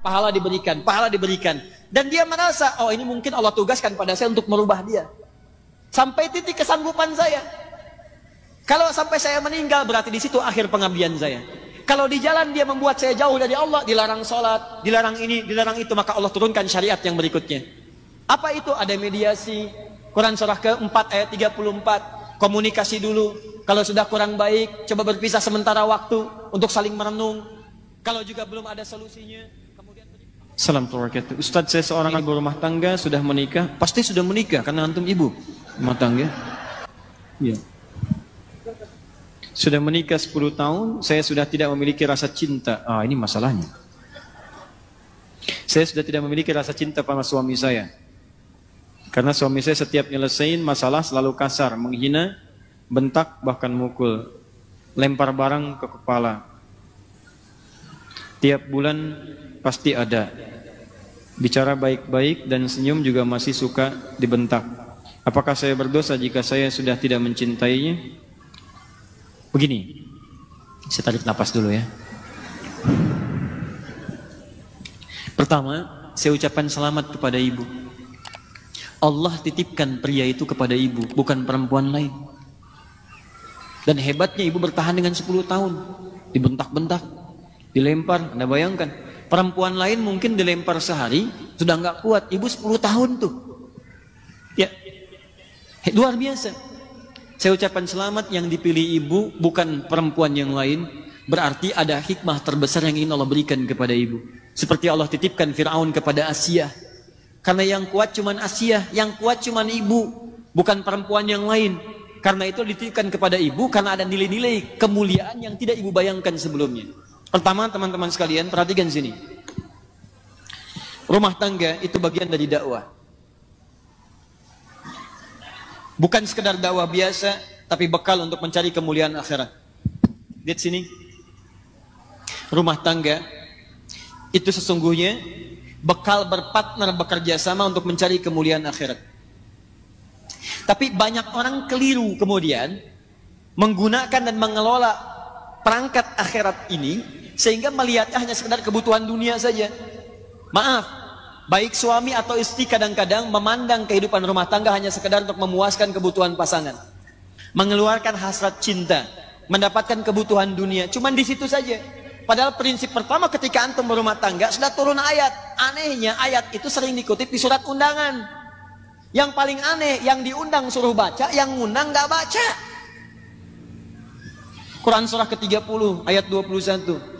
Pahala diberikan, pahala diberikan. Dan dia merasa, oh ini mungkin Allah tugaskan pada saya untuk merubah dia. Sampai titik kesanggupan saya. Kalau sampai saya meninggal, berarti di situ akhir pengabdian saya. Kalau di jalan dia membuat saya jauh dari Allah, dilarang sholat, dilarang ini, dilarang itu, maka Allah turunkan syariat yang berikutnya. Apa itu? Ada mediasi. Quran surah ke-4 ayat 34. Komunikasi dulu. Kalau sudah kurang baik, coba berpisah sementara waktu untuk saling merenung. Kalau juga belum ada solusinya, kemudian Assalamualaikum. Ustaz, saya seorang ibu rumah tangga, sudah menikah. Pasti sudah menikah karena antum ibu rumah tangga. Iya. Sudah menikah 10 tahun, saya sudah tidak memiliki rasa cinta. Ini masalahnya. Saya sudah tidak memiliki rasa cinta pada suami saya. Karena suami saya setiap nyelesain masalah selalu kasar, menghina, bentak, bahkan mukul, lempar barang ke kepala. Tiap bulan pasti ada. Bicara baik-baik dan senyum juga masih suka dibentak. Apakah saya berdosa jika saya sudah tidak mencintainya? Begini, saya tarik napas dulu ya. Pertama, saya ucapkan selamat kepada ibu. Allah titipkan pria itu kepada ibu, bukan perempuan lain. Dan hebatnya ibu bertahan dengan 10 tahun. Dibentak-bentak, dilempar. Anda bayangkan, perempuan lain mungkin dilempar sehari, sudah nggak kuat. Ibu 10 tahun tuh. Ya, luar biasa. Saya ucapkan selamat, yang dipilih ibu bukan perempuan yang lain. Berarti ada hikmah terbesar yang ingin Allah berikan kepada ibu. Seperti Allah titipkan Fir'aun kepada Asia. Karena yang kuat cuman Asia, yang kuat cuman ibu, bukan perempuan yang lain. Karena itu dititipkan kepada ibu, karena ada nilai-nilai kemuliaan yang tidak ibu bayangkan sebelumnya. Pertama, teman-teman sekalian, perhatikan sini. Rumah tangga itu bagian dari dakwah. Bukan sekedar dakwah biasa, tapi bekal untuk mencari kemuliaan akhirat. Lihat sini. Rumah tangga itu sesungguhnya bekal berpartner, bekerja sama untuk mencari kemuliaan akhirat. Tapi banyak orang keliru kemudian menggunakan dan mengelola perangkat akhirat ini sehingga melihatnya hanya sekedar kebutuhan dunia saja. Maaf. Baik suami atau istri kadang-kadang memandang kehidupan rumah tangga hanya sekedar untuk memuaskan kebutuhan pasangan. Mengeluarkan hasrat cinta, mendapatkan kebutuhan dunia. Cuman di situ saja. Padahal prinsip pertama ketika antum berumah tangga sudah turun ayat. Anehnya ayat itu sering dikutip di surat undangan. Yang paling aneh, yang diundang suruh baca, yang ngundang nggak baca. Quran surah ke-30 ayat 21.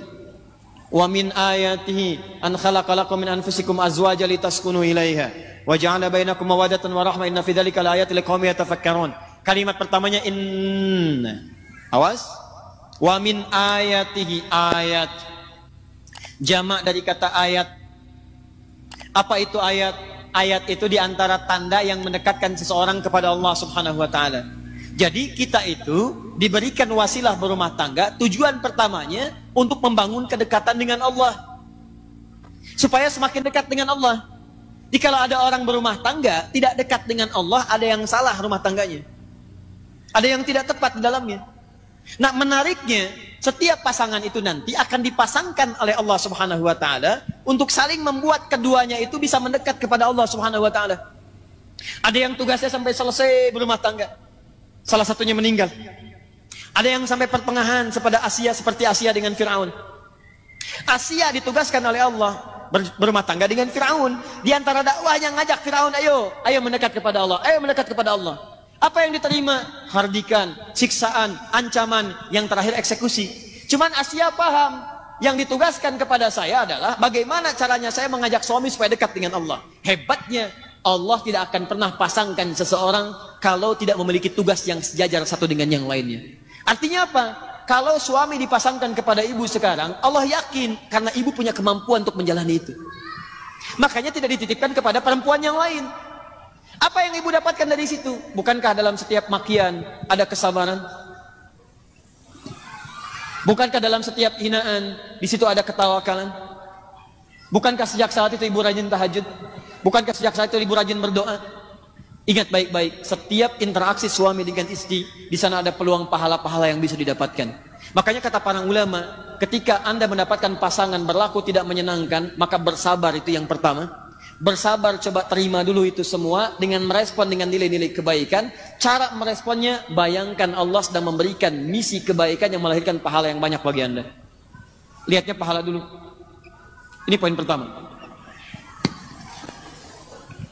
Wa min ayatihi an khalaqalakum min anfusikum azwajan litaskunu ilaiha wa ja'ala bainakum mawaddatan wa rahmah inna fi dzalika laayatin liqaumin yatafakkarun. Kalimat pertamanya in. Awas. Wa min ayatihi, ayat. Jamak dari kata ayat. Apa itu ayat? Ayat itu diantara tanda yang mendekatkan seseorang kepada Allah Subhanahu wa taala. Jadi kita itu diberikan wasilah berumah tangga, tujuan pertamanya untuk membangun kedekatan dengan Allah. Supaya semakin dekat dengan Allah. Jikalau ada orang berumah tangga tidak dekat dengan Allah, ada yang salah rumah tangganya. Ada yang tidak tepat di dalamnya. Nah, menariknya, setiap pasangan itu nanti akan dipasangkan oleh Allah Subhanahu wa taala untuk saling membuat keduanya itu bisa mendekat kepada Allah Subhanahu wa taala. Ada yang tugasnya sampai selesai berumah tangga. Salah satunya meninggal. Ada yang sampai pertengahan seperti Asia dengan Fir'aun. Asia ditugaskan oleh Allah berumah tangga dengan Fir'aun. Di antara dakwahnya ngajak Fir'aun, ayo mendekat kepada Allah, ayo mendekat kepada Allah. Apa yang diterima? Hardikan, siksaan, ancaman, yang terakhir eksekusi. Cuman Asia paham, yang ditugaskan kepada saya adalah bagaimana caranya saya mengajak suami supaya dekat dengan Allah. Hebatnya, Allah tidak akan pernah pasangkan seseorang kalau tidak memiliki tugas yang sejajar satu dengan yang lainnya. Artinya apa? Kalau suami dipasangkan kepada ibu sekarang, Allah yakin karena ibu punya kemampuan untuk menjalani itu. Makanya tidak dititipkan kepada perempuan yang lain. Apa yang ibu dapatkan dari situ? Bukankah dalam setiap makian ada kesabaran? Bukankah dalam setiap hinaan di situ ada ketawakalan? Bukankah sejak saat itu ibu rajin tahajud? Bukankah sejak saat itu ibu rajin berdoa? Ingat baik-baik, setiap interaksi suami dengan istri, di sana ada peluang pahala-pahala yang bisa didapatkan. Makanya kata para ulama, ketika Anda mendapatkan pasangan berlaku tidak menyenangkan, maka bersabar itu yang pertama. Bersabar, coba terima dulu itu semua dengan merespon dengan nilai-nilai kebaikan. Cara meresponnya, bayangkan Allah sedang memberikan misi kebaikan yang melahirkan pahala yang banyak bagi Anda. Lihatnya pahala dulu. Ini poin pertama.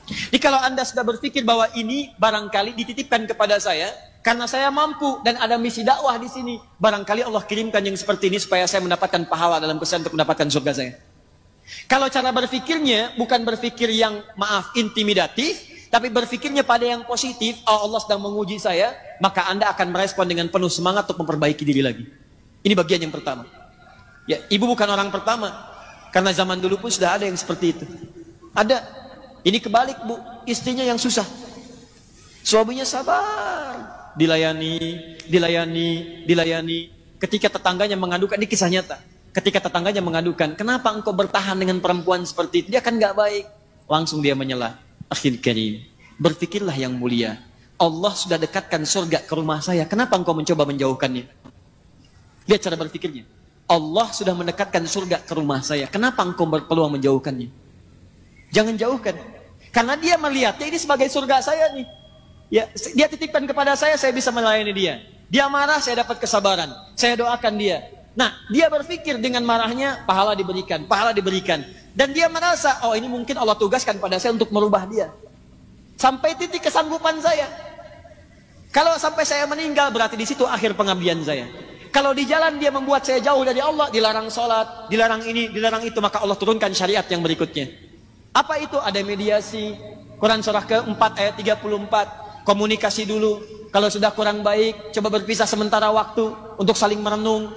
Jadi kalau Anda sudah berpikir bahwa ini barangkali dititipkan kepada saya, karena saya mampu dan ada misi dakwah di sini, barangkali Allah kirimkan yang seperti ini supaya saya mendapatkan pahala dalam kesan untuk mendapatkan surga saya. Kalau cara berpikirnya bukan berpikir yang intimidatif, tapi berpikirnya pada yang positif, oh Allah sedang menguji saya, maka Anda akan merespon dengan penuh semangat untuk memperbaiki diri lagi. Ini bagian yang pertama. Ya, ibu bukan orang pertama, karena zaman dulu pun sudah ada yang seperti itu. Ada. Ini kebalik, Bu, istrinya yang susah, suaminya sabar, dilayani. Ketika tetangganya mengadukan, ini kisah nyata. Ketika tetangganya mengadukan, kenapa engkau bertahan dengan perempuan seperti itu? Dia kan gak baik. Langsung dia menyelah. Akhil karim, berpikirlah yang mulia. Allah sudah dekatkan surga ke rumah saya. Kenapa engkau mencoba menjauhkannya? Lihat cara berpikirnya. Allah sudah mendekatkan surga ke rumah saya. Kenapa engkau berpeluang menjauhkannya? Jangan jauhkan. Karena dia melihatnya ini sebagai surga saya nih. Ya, dia titipkan kepada saya bisa melayani dia. Dia marah, saya dapat kesabaran. Saya doakan dia. Nah, dia berpikir dengan marahnya, pahala diberikan. Dan dia merasa, oh ini mungkin Allah tugaskan pada saya untuk merubah dia. Sampai titik kesanggupan saya. Kalau sampai saya meninggal, berarti di situ akhir pengabdian saya. Kalau di jalan dia membuat saya jauh dari Allah, dilarang sholat, dilarang ini, dilarang itu, maka Allah turunkan syariat yang berikutnya. Apa itu? Ada mediasi. Quran surah ke-4 ayat 34. Komunikasi dulu. Kalau sudah kurang baik, coba berpisah sementara waktu untuk saling merenung.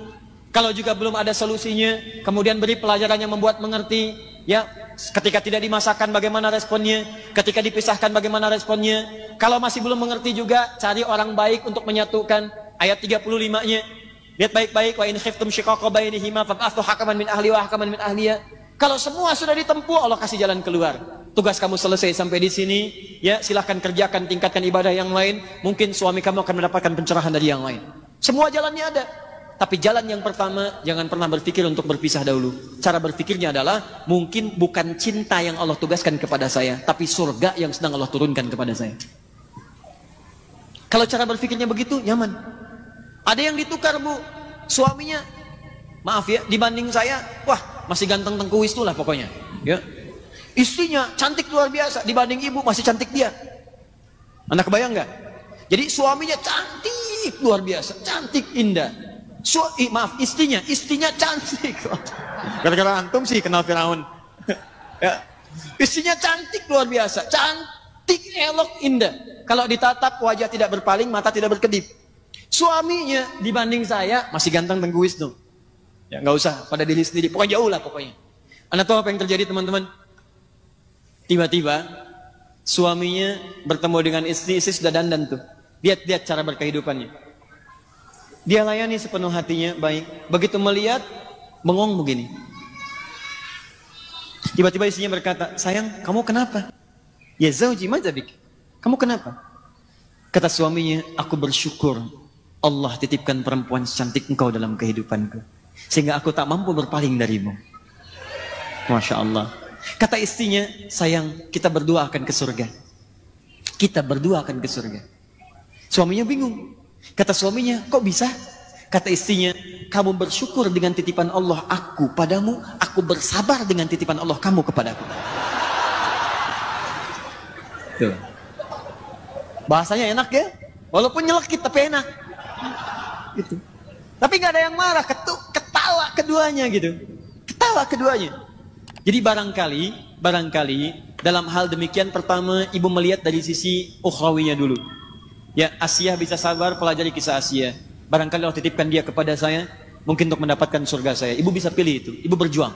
Kalau juga belum ada solusinya, kemudian beri pelajaran yang membuat mengerti. Ya, ketika tidak dimasakkan bagaimana responnya, ketika dipisahkan bagaimana responnya. Kalau masih belum mengerti juga, cari orang baik untuk menyatukan. Ayat 35-nya. Lihat baik-baik, wa in khiftum shiqaqa bainihima fab'athu hakaman min ahli wa hakaman min ahliya. Kalau semua sudah ditempuh, Allah kasih jalan keluar. Tugas kamu selesai sampai di sini, ya silahkan kerjakan, tingkatkan ibadah yang lain. Mungkin suami kamu akan mendapatkan pencerahan dari yang lain. Semua jalannya ada. Tapi jalan yang pertama, jangan pernah berpikir untuk berpisah dahulu. Cara berpikirnya adalah, mungkin bukan cinta yang Allah tugaskan kepada saya, tapi surga yang sedang Allah turunkan kepada saya. Kalau cara berpikirnya begitu, nyaman. Ada yang ditukar, Bu, suaminya, maaf ya, dibanding saya, wah masih ganteng tengkuis tuh lah pokoknya. Ya. Istrinya cantik luar biasa, dibanding ibu masih cantik dia. Anda kebayang nggak? Jadi suaminya cantik luar biasa, cantik indah. Istrinya cantik. Gara-gara antum sih kenal Firaun. Ya. Istrinya cantik luar biasa, cantik, elok, indah. Kalau ditatap wajah tidak berpaling, mata tidak berkedip. Suaminya dibanding saya masih ganteng tengkuis tuh. Ya nggak usah pada diri sendiri, pokoknya jauh lah pokoknya. Anda tahu apa yang terjadi teman-teman? Tiba-tiba suaminya bertemu dengan istri sudah dandan tuh. Lihat cara berkehidupannya. Dia layani sepenuh hatinya, baik. Begitu melihat, bengong begini. Tiba-tiba istrinya berkata, sayang, kamu kenapa? Ya zauji madzabik. Kamu kenapa? Kata suaminya, aku bersyukur Allah titipkan perempuan secantik engkau dalam kehidupanku. Sehingga aku tak mampu berpaling darimu. Masya Allah. Kata istrinya, sayang, kita berdua akan ke surga. Kita berdua akan ke surga. Suaminya bingung. Kata suaminya, kok bisa? Kata istrinya, kamu bersyukur dengan titipan Allah aku padamu, aku bersabar dengan titipan Allah kamu kepadaku. Tuh. Bahasanya enak ya? Walaupun nyelekit tapi enak. Gitu. Tapi nggak ada yang marah, ketawa keduanya gitu. Ketawa keduanya. Jadi barangkali dalam hal demikian, pertama ibu melihat dari sisi ukhrawinya dulu. Ya, Asia bisa sabar, pelajari kisah Asia. Barangkali Allah titipkan dia kepada saya, mungkin untuk mendapatkan surga saya. Ibu bisa pilih itu, ibu berjuang.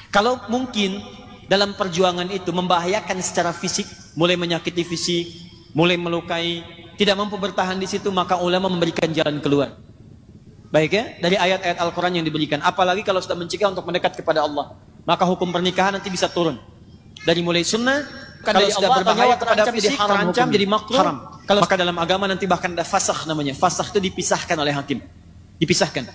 Kalau mungkin dalam perjuangan itu membahayakan secara fisik, mulai menyakiti fisik, mulai melukai, tidak mampu bertahan di situ, maka ulama memberikan jalan keluar. Baik ya, dari ayat-ayat Al-Quran yang diberikan. Apalagi kalau sudah mencegah untuk mendekat kepada Allah, maka hukum pernikahan nanti bisa turun. Dari mulai sunnah, kalau sudah berbahaya kepada fisik, terancam jadi makruh. Kalau maka dalam agama nanti bahkan ada fasakh namanya. Fasakh itu dipisahkan oleh hakim. Dipisahkan.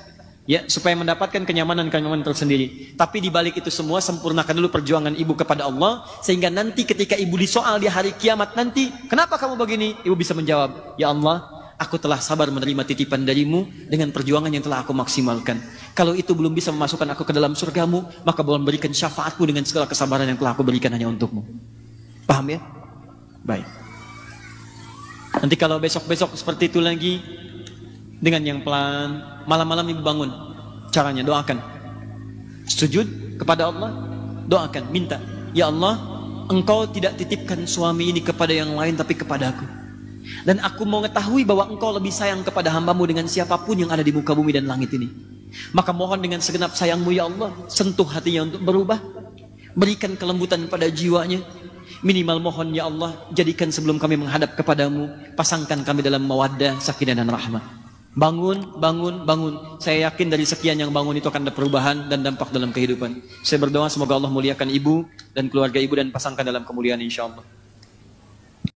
Ya, supaya mendapatkan kenyamanan tersendiri. Tapi di balik itu semua, sempurnakan dulu perjuangan ibu kepada Allah, sehingga nanti ketika ibu disoal di hari kiamat nanti, kenapa kamu begini? Ibu bisa menjawab, ya Allah, aku telah sabar menerima titipan darimu dengan perjuangan yang telah aku maksimalkan. Kalau itu belum bisa memasukkan aku ke dalam surgamu, maka boleh berikan syafaatmu dengan segala kesabaran yang telah aku berikan hanya untukmu. Paham ya? Baik. Nanti kalau besok-besok seperti itu lagi, dengan yang pelan, malam-malam ibu bangun. Caranya doakan. Sujud kepada Allah, doakan, minta, ya Allah, engkau tidak titipkan suami ini kepada yang lain tapi kepada aku. Dan aku mau mengetahui bahwa engkau lebih sayang kepada hambamu dengan siapapun yang ada di muka bumi dan langit ini. Maka mohon dengan segenap sayangmu ya Allah, sentuh hatinya untuk berubah. Berikan kelembutan pada jiwanya. Minimal mohon ya Allah, jadikan sebelum kami menghadap kepadamu, pasangkan kami dalam mawaddah, sakinah dan rahmah. Bangun, bangun, bangun. Saya yakin dari sekian yang bangun itu akan ada perubahan dan dampak dalam kehidupan. Saya berdoa semoga Allah muliakan ibu dan keluarga ibu dan pasangkan dalam kemuliaan insya Allah.